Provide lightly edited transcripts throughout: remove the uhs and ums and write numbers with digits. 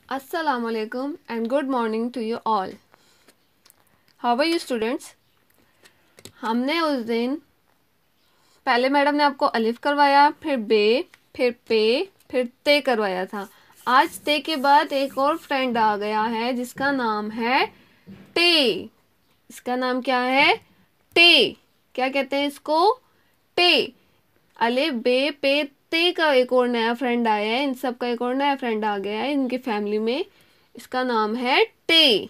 Assalamu alaikum and good morning to you all. How are you students? हमने उस दिन पहले मैडम ने आपको अलिफ करवाया, फिर बे, फिर पे, फिर ते करवाया था। आज ते के बाद एक और फ्रेंड आ गया है जिसका नाम है टे। इसका नाम क्या है? टे। क्या कहते हैं इसको? टे। अलिफ बे पे ते का एक और नया फ्रेंड आया है। इन सब का एक और नया फ्रेंड आ गया है इनकी फैमिली में। इसका नाम है टे।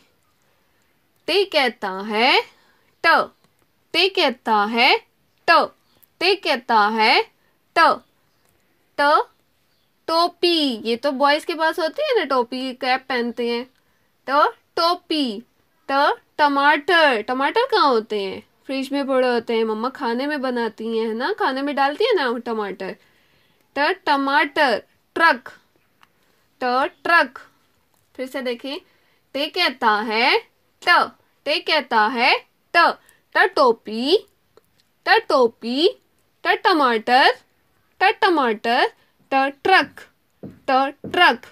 टे कहता है ट। टे कहता है ट। टे कहता है ट। ट टोपी। ये तो बॉयज के पास होती है ना, टोपी, कैप पहनते हैं। ट टोपी। ट टमाटर। टमाटर कहाँ होते हैं? फ्रिज में पड़े होते हैं, मम्मा खाने में बनाती हैं, है ना, खाने में डालती है ना टमाटर। ट टमाटर। ट्रक। ट ट्रक। फिर से देखें। टे कहता है ट। टे कहता है ट। ट टोपी। ट टोपी। ट टमाटर। ट टमाटर। ट ट्रक। ट ट्रक।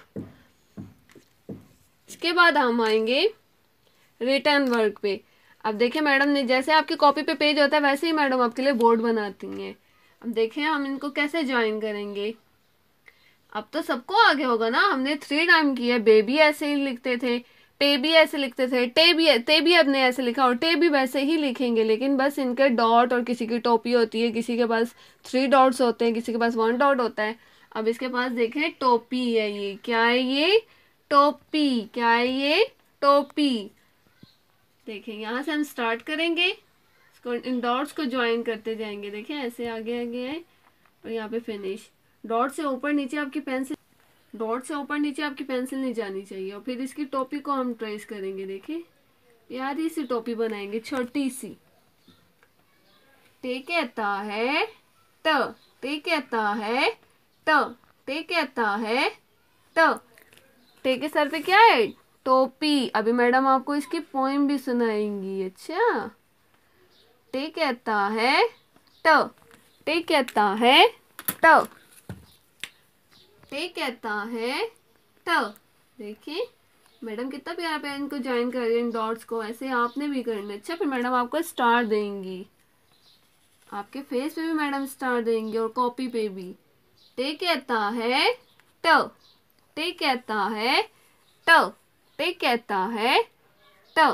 इसके बाद हम आएंगे रिटर्न वर्क पे। अब देखिए मैडम ने जैसे आपकी कॉपी पे पेज होता है वैसे ही मैडम आपके लिए बोर्ड बनाती हैं। अब देखें हम इनको कैसे ज्वाइन करेंगे। अब तो सबको आगे होगा ना, हमने 3 टाइम किया। बेबी ऐसे ही लिखते थे, पे भी ऐसे लिखते थे, ते भी अपने ऐसे लिखा और टे भी वैसे ही लिखेंगे, लेकिन बस इनके डॉट, और किसी की टोपी होती है, किसी के पास 3 डॉट्स होते हैं, किसी के पास 1 डॉट होता है। अब इसके पास देखें टोपी है। ये क्या है? ये टोपी। क्या है ये? टोपी। देखें यहाँ से हम स्टार्ट करेंगे, इसको इन डॉट्स को ज्वाइन करते जाएंगे। देखें ऐसे आगे आगे है और यहाँ पे फिनिश। डॉट से ऊपर नीचे आपकी पेंसिल नहीं जानी चाहिए। और फिर इसकी टोपी को हम ट्रेस करेंगे। देखें प्यारी सी टोपी बनाएंगे, छोटी सी। टे कहता है ट। टे कहता है ट। टे कहता है ट। टे के सर पे क्या है? टोपी। अभी मैडम आपको इसकी पोएम भी सुनाएंगी। अच्छा। टे कहता है ट। टे कहता है ट। टे कहता है ट। देखिए मैडम कितना प्यारा प्यारा इनको ज्वाइन कर रही है, इन डॉट्स को। ऐसे आपने भी करना। अच्छा फिर मैडम आपको स्टार देंगी, आपके फेस पे भी मैडम स्टार देंगे और कॉपी पे भी। टे कहता है ट। टे कहता है ट। टे कहता है ट।